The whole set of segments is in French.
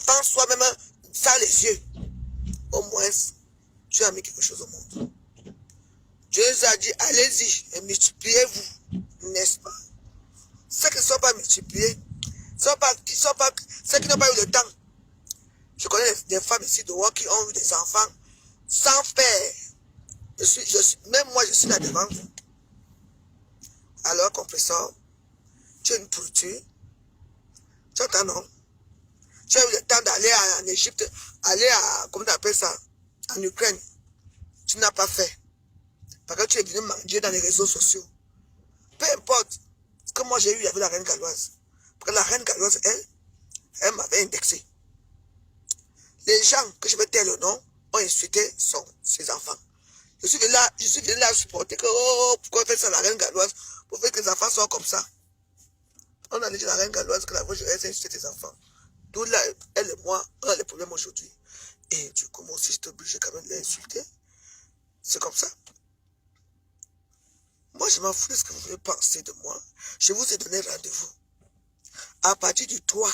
enfants soient même sans les yeux. Au moins, Dieu a mis quelque chose au monde. Dieu a dit, allez-y et multipliez-vous, n'est-ce pas? Ceux qui ne sont pas multipliés, ceux qui n'ont pas eu le temps. Je connais des femmes ici dehors qui ont eu des enfants sans père. Même moi, je suis là devant vous. Alors, compresseur, tu es une pourriture. Tu entends, non? Tu as eu le temps d'aller en Égypte, aller à, comment tu appelles ça, en Ukraine. Tu n'as pas fait. Parce que tu es venu manger dans les réseaux sociaux. Peu importe. Ce que moi j'ai eu, il y avait la reine galloise. Parce que la reine galloise, elle m'avait indexé. Les gens que je vais taire le nom ont insulté ses enfants. Je suis venu là supporter que, oh, pourquoi on fait ça la reine galloise? Pour faire que les enfants soient comme ça. On a dit à la reine galloise que la voix, elle a insulté tes enfants. D'où là, elle et moi, on a les problèmes aujourd'hui. Et du coup, moi aussi, j'étais obligé quand même de l'insulter. C'est comme ça. Moi, je m'en fous de ce que vous voulez penser de moi. Je vous ai donné rendez-vous. À partir du 3,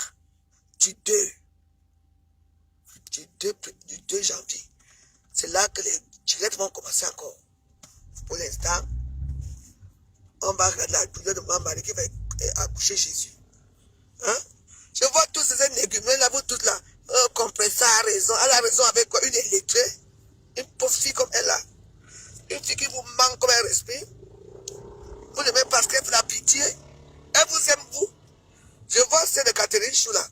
du 2 janvier, c'est là que les directs vont commencer encore. Pour l'instant, on va regarder la douleur de mon mari qui va accoucher Jésus. Hein? Je vois tous ces négumés là, vous toutes là. Compresseur a raison. Elle a raison avec quoi? Une illettrée. Une pauvre fille comme elle là. Une fille qui vous manque comme un respect. Vous l'aimez parce qu'elle fait la pitié. Elle vous aime, vous. Je vois celle de Catherine Chou là.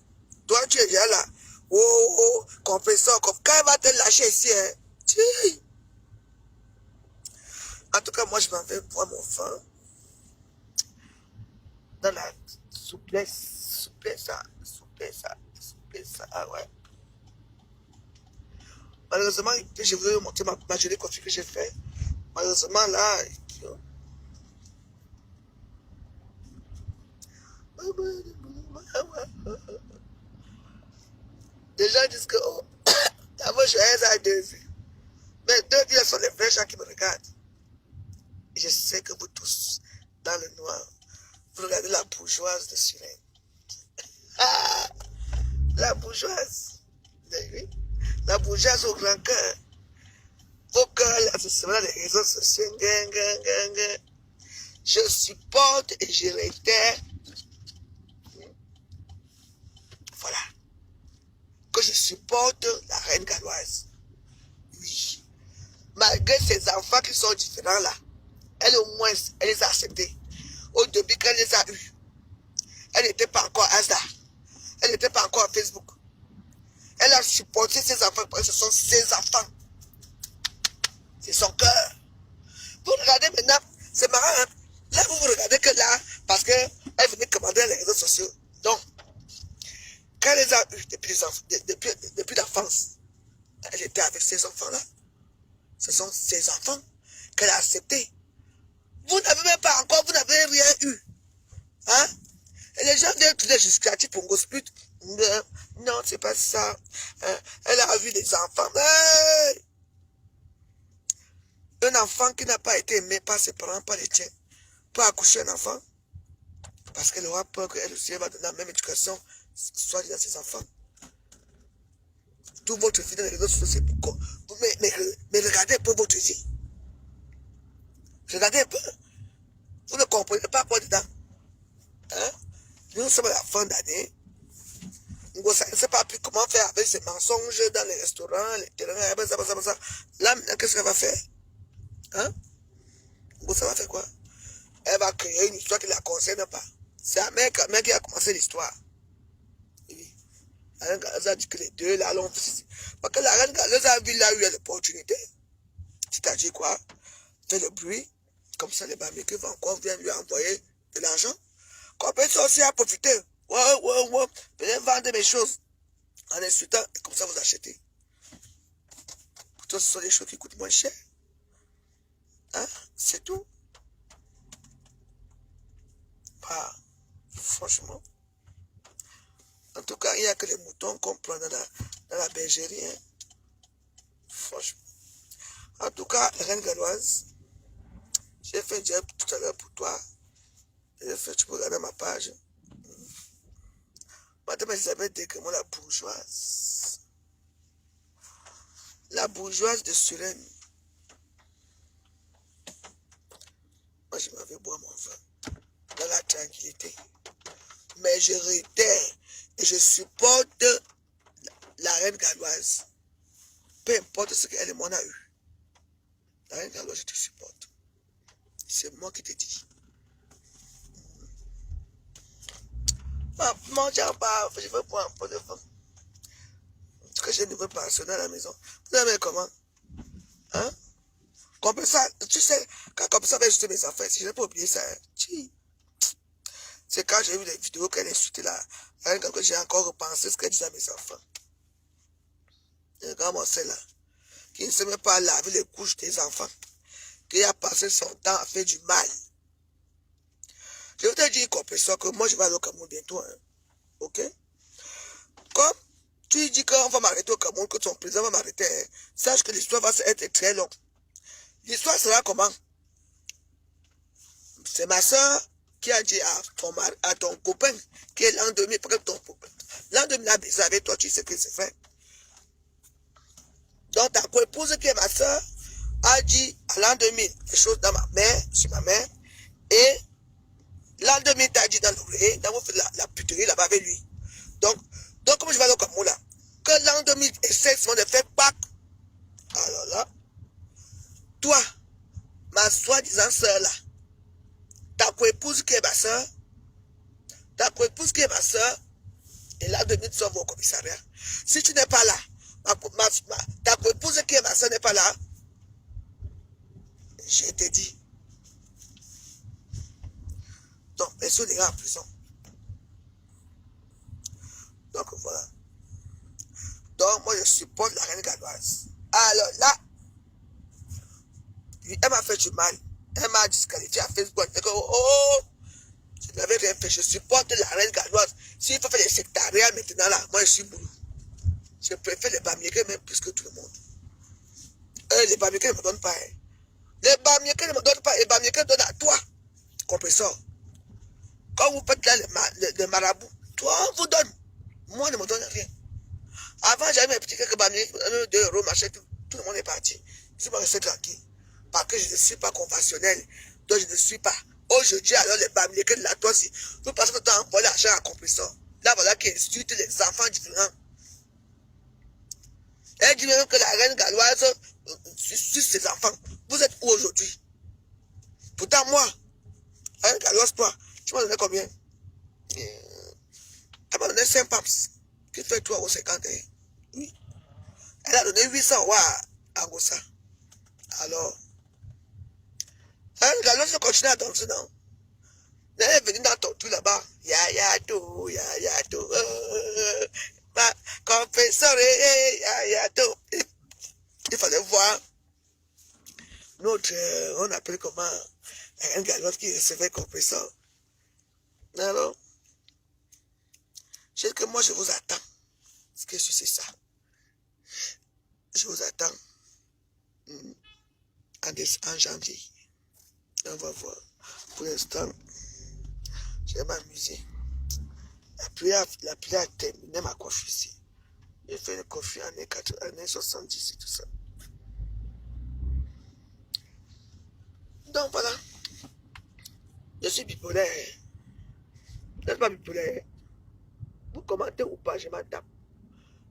Toi, tu es déjà là. Oh, compresseur. Quand elle va te lâcher ici, hein. En tout cas, moi, je m'en vais voir mon enfant. Dans la souplesse, ah ouais. Malheureusement, je voulais vous montrer ma jolie coiffure que j'ai fait. Malheureusement, là, les gens disent que, oh, ta voix joyeuse a 2 vues. Mais 2 vues, elles sont les vrais gens qui me regardent. Et je sais que vous tous, dans le noir, vous regardez la bourgeoise de Sirène. Ah, la bourgeoise. Oui. La bourgeoise au grand cœur. Au cœur, là, c'est seulement les réseaux sociaux. Je supporte et je réitère. Voilà. Que je supporte la reine galloise. Oui. Malgré ses enfants qui sont différents là, elle au moins, elle les a acceptés. Au début qu'elle les a eus, elle n'était pas encore Asda. Elle n'était pas encore à Facebook. Elle a supporté ses enfants parce que ce sont ses enfants. C'est son cœur. Vous regardez maintenant, c'est marrant, hein? Là, vous regardez que là, parce qu'elle venait commander les réseaux sociaux. Donc, quand elle les a eus depuis l'enfance, elle était avec ses enfants-là. Ce sont ses enfants qu'elle a acceptés. Vous n'avez même pas encore, vous n'avez rien eu. Hein? Et les gens viennent trouver justificatif pour gospel. Non, c'est pas ça. Elle a vu des enfants. Hey! Un enfant qui n'a pas été aimé par ses parents, par les tiens, peut accoucher un enfant. Parce qu'elle aura peur qu'elle aussi va donner la même éducation, soit à ses enfants. Tout votre vie dans les réseaux sociaux, c'est pourquoi. Mais regardez un peu votre vie. Regardez un peu. Vous ne comprenez pas quoi dedans. Hein? Nous sommes à la fin d'année. On ne sait pas plus comment faire avec ces mensonges dans les restaurants, les terrains, ça. Là, maintenant, qu'est-ce qu'elle va faire? Hein? Ça va faire quoi? Elle va créer une histoire qui ne la concerne pas. C'est un mec qui a commencé l'histoire. Oui. La reine Galeuse a dit que les deux là allons. Parce que la reine Galeuse a vu là où il y a l'opportunité. C'est-à-dire quoi? Fait le bruit. Comme ça, les barbecues vont encore venir lui envoyer de l'argent. Qu'on peut aussi à profiter. Ouais. Venez vendre mes choses. En insultant, et comme ça vous achetez. Pourtant, ce sont des choses qui coûtent moins cher. Hein? C'est tout. Bah, franchement. En tout cas, il n'y a que les moutons qu'on prend dans la bergerie. Hein? Franchement. En tout cas, reine galloise, j'ai fait un job tout à l'heure pour toi. Tu peux regarder ma page. Madame Elisabeth Degremont, la bourgeoise. La bourgeoise de Suresnes. Moi, je m'avais boire mon vin dans la tranquillité. Mais je réitère et je supporte la reine galloise. Peu importe ce qu'elle et moi a eu. La reine galloise, je te supporte. C'est moi qui te dis. Mon Dieu, je veux prendre un peu de vin. Parce que je ne veux pas sonner à la maison. Vous savez comment? Hein? Comme ça, tu sais, comme ça, je mes affaires. Si je n'ai pas oublié ça, c'est quand j'ai vu les vidéos qu'elle insultait là. Que j'ai encore repensé ce qu'elle disait à mes enfants. Et quand mon c'est là, qui ne sait même pas laver les couches des enfants, qui a passé son temps à faire du mal. Je vais te dire, compréhension, que moi je vais aller au Cameroun bientôt. Hein. Ok? Comme tu dis qu'on va m'arrêter au Cameroun, que ton président va m'arrêter, hein, sache que l'histoire va être très longue. L'histoire sera comment? C'est ma soeur qui a dit à ton copain qui est l'an 2000, parce que ton copain, l'an 2000 a baisé avec toi, tu sais ce que c'est fait. Donc ta co-épouse qui est ma soeur a dit à l'an 2000 des choses dans ma mère, sur ma mère, et l'an 2000 t'a dit dans l'oreiller, dans vous faites la puterie là-bas avec lui. Donc comme je vais aller au Cameroun là, que l'an 2000 essaie de faire Pâques, alors là, toi, ma soi-disant soeur là, ta co-épouse qui est ma soeur, et l'an 2000 tu vas au commissariat. Si tu n'es pas là, ta co-épouse qui est ma soeur n'est pas là, je te dis. Donc, personne n'ira en prison. Donc, voilà. Donc, moi, je supporte la reine galloise. Alors là, elle m'a fait du mal. Elle m'a disqualifié à Facebook. Elle dit que, oh, je n'avais rien fait. Je supporte la reine galloise. S'il faut faire les sectariats maintenant, là, moi, je suis boulot. Je préfère les Bamileke même plus que tout le monde. Les Bamileke ne me donnent pas. Hein. Les Bamileke ne me donnent pas. Les Bamileke donnent à toi. Compresseur. Quand vous faites là les marabouts, toi, on vous donne. Moi, on ne me donne rien. Avant, j'avais mes petits quelques Bamileke, 2 euros, machin, tout le monde est parti. Je suis pas resté tranquille. Parce que je ne suis pas conventionnel. Donc, je ne suis pas. Aujourd'hui, alors, les Bamileke de la toi aussi, tout parce que tu as envoyé l'argent à compresseur. Là, voilà qui insulte les enfants différents. Elle dit même que la reine galloise suce ses enfants. Vous êtes où aujourd'hui? Pourtant, moi, la reine galloise, toi, tu m'as donné combien? Elle m'a donné 5 pamps. Qui fait 3 € 51. Oui. Elle a donné 800 € à Angossa. Alors, la reine galloise continue à danser, non? Elle est venue dans ton tout là-bas. Ya do. Confesseur, ya do. Il fallait voir notre, on appelle comment, la reine galloise qui recevait compresseur. Alors, je dis que moi je vous attends. Ce que c'est ça. Je vous attends en janvier. On va voir. Pour l'instant, je vais m'amuser. La prière a terminé ma coiffure ici. J'ai fait une coiffure en années 70 et tout ça. Donc voilà. Je suis bipolaire. Je ne suis pas bipolaire. Vous commentez ou pas, je m'en tape.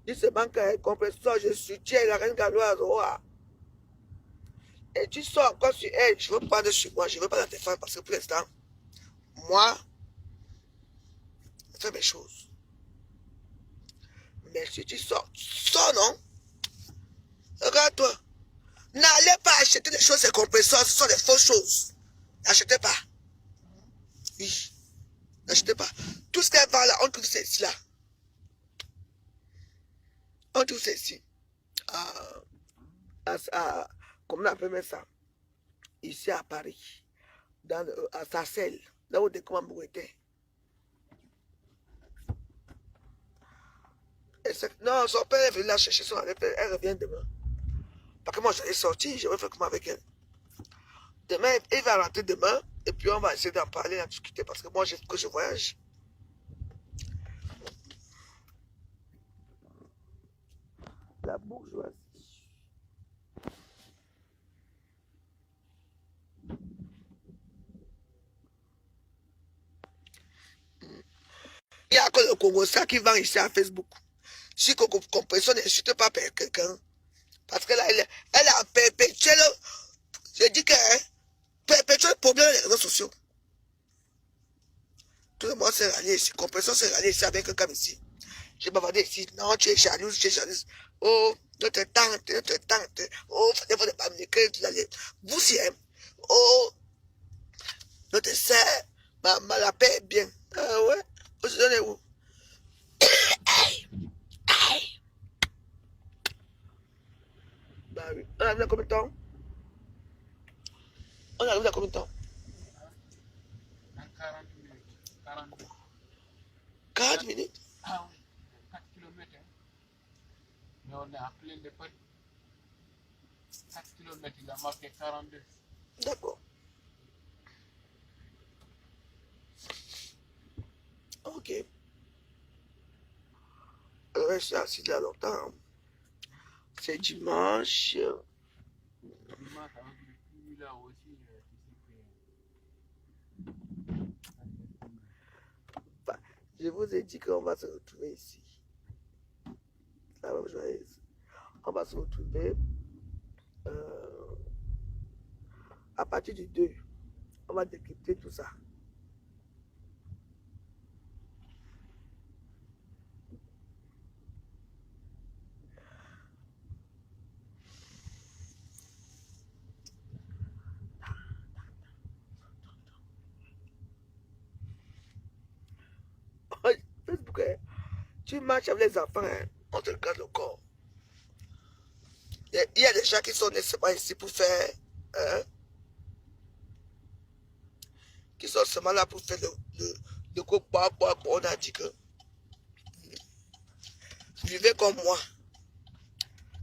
Dis seulement qu'un compresseur, je soutiens la reine galloise. Oh, et tu sors encore sur elle. Je veux prendre sur moi. Je ne veux pas la défendre parce que pour l'instant, moi, je fais mes choses. Mais si tu sors non? Regarde-toi. N'allez pas acheter des choses, ces compresseurs, ce sont des fausses choses. N'achetez pas. Oui. N'achetez pas. Tout ce qu'elle vend là, on trouve ceci là. On trouve ceci. Comment on appelle ça? Ici à Paris. À Sarcelles. Là où des commandes étaient. Non, son père est venu la chercher, elle revient demain. Parce que moi, j'allais sortir, je vais faire comment avec elle. Demain, il va rentrer demain, et puis on va essayer d'en parler, d'en discuter, parce que moi, il faut que je voyage. La bourgeoisie. Il y a que le Congo ça qui vend ici à Facebook. Si compréhension n'insulte pas quelqu'un. Parce que là, elle a perpétué le. Je dis que perpétué le problème des réseaux sociaux. Tout le monde s'est rallié ici. Compréhension s'est rallié ici avec un cam ici. J'ai bavardé ici. Non, tu es jalouse, tu es jalouse. Oh, notre tante, notre tante. Oh, il faut pas me que tu allais. Vous si, hein. Oh, notre sœur, la paix est bien. Ah ouais. Vous donnez où? Aïe. Bah oui. On arrive à combien de temps? On arrive à combien de temps? 40 minutes. 42. 40 minutes? Ah oui, 4 km. Hein. Mais on est à plein de Paris. 4 km, il a marqué 42. D'accord. Ok. Je suis assis là longtemps. C'est dimanche. Dimanche, avec le pluie là aussi, Bah, je vous ai dit qu'on va se retrouver ici. La même joyeuse. On va se retrouver à partir du 2. On va décrypter tout ça. Facebook, hein, tu marches avec les enfants, hein, on te regarde le corps. Il y a des gens qui sont nécessairement ici pour faire, hein, qui sont seulement là pour faire le coup, on a dit que vivez comme moi.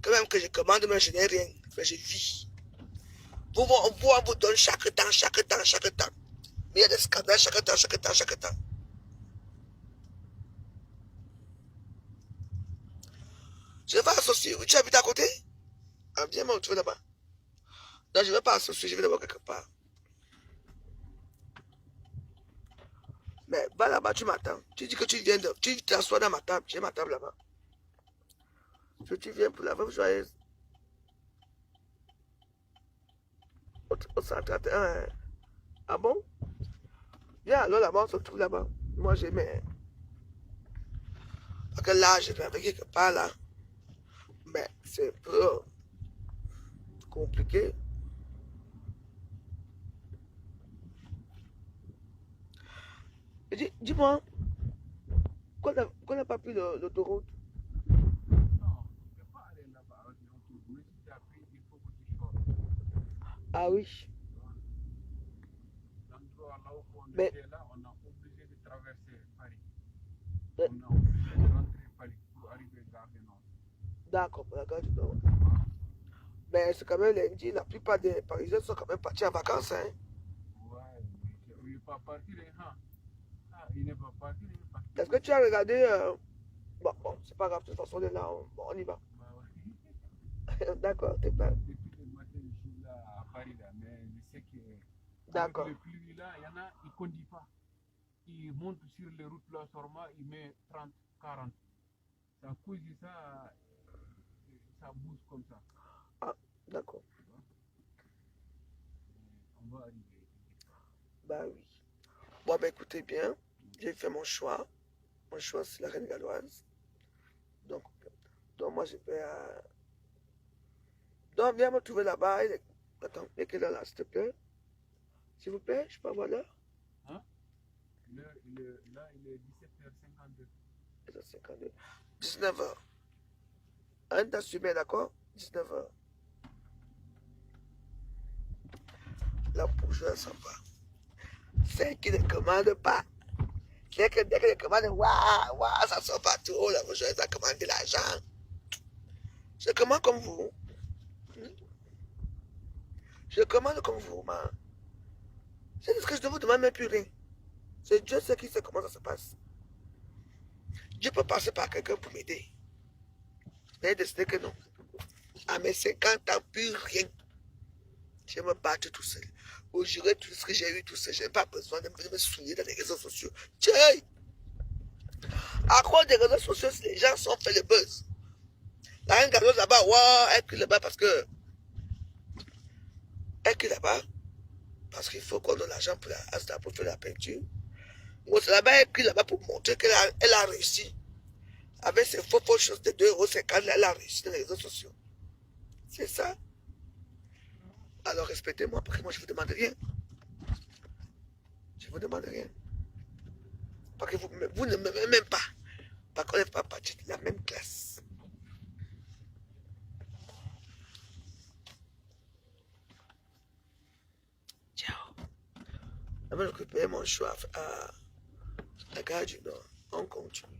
Quand même que je commande, mais je n'ai rien, mais je vis. On vous donne chaque temps. Mais il y a des scandales chaque temps. Je ne vais pas associer. Tu habites à côté? Ah, viens me retrouver là-bas. Non, je ne vais pas associer, je vais d'abord quelque part. Mais va là-bas, tu m'attends. Tu dis que tu viens tu t'assois dans ma table. J'ai ma table là-bas. Si tu viens pour la veuve joyeuse. Au 131. Hein. Ah bon? Viens alors là-bas, on se retrouve là-bas. Moi, j'aimais. Parce que là, je vais avec quelque part là. Mais c'est un peu compliqué. Dis-moi, qu'on n'a pas pris l'autoroute? Non, tu ne peux pas aller là-bas avec l'autoroute. Mais si tu as pris, il faut que tu sortes. Ah oui. L'endroit là où on Mais, était là, on a obligé de traverser Paris. mais On a obligé de rentrer Paris pour arriver à Gare du Nord. d'accord, la gare du Nord. Mais c'est quand même lundi, la plupart des Parisiens sont quand même partis en vacances. Hein. Ouais, il n'est pas parti, hein. Ah, il n'est pas parti, il est parti. Est-ce que tu as regardé bon, c'est pas grave, de toute façon, on est là, on y va. Bah ouais. D'accord, t'es pas. Depuis le matin, je suis là à Paris, là, mais je sais que avec D'accord. les pluies là, il y en a, ils ne conduisent pas. Ils montent sur les routes là, sûrement, ils mettent 30, 40. Ça cause de ça, ça bouge comme ça. Ah, d'accord. On va arriver. Bah oui. Bon, bah écoutez bien, j'ai fait mon choix. Mon choix, c'est la reine galloise. Donc moi, je vais à. Donc, viens me trouver là-bas. Attends, il est quelle heure là, s'il te plaît? S'il vous plaît, je peux avoir l'heure? Hein? Là, il est 17h52. 52. 19h. Un tas super, d'accord? 19h. La bourgeoise s'en va. C'est qui ne commande pas. Dès que ne commande, waouh, ça sort partout. Oh, la bourgeoise a commandé l'argent. Je commande comme vous. Je commande comme vous, man. C'est ce que je ne vous demande même plus rien. C'est Dieu seul qui sait comment ça se passe. Je peux passer par quelqu'un pour m'aider. J'ai décidé que non. À mes 50 ans, plus rien. Je vais me battre tout seul. Vous jurez tout ce que j'ai eu tout seul. Je n'ai pas besoin de me souiller dans les réseaux sociaux. Tiens! À cause des réseaux sociaux, les gens sont fait le buzz. La reine Gazoz là-bas, waouh, elle crie là-bas parce que. Elle crie là-bas parce qu'il faut qu'on donne l'argent pour faire la peinture. Moi, c'est là-bas, elle crie là-bas pour montrer qu'elle a réussi. Avec ses fausses choses de 2,50 €, elle a réussi dans les réseaux sociaux. C'est ça. Alors respectez-moi parce que moi, je ne vous demande rien. Je ne vous demande rien. Parce que vous ne m'aimez même pas. Parce qu'on n'est pas parti de la même classe. Ciao. Je vais récupérer mon choix à la gare du Nord. On continue.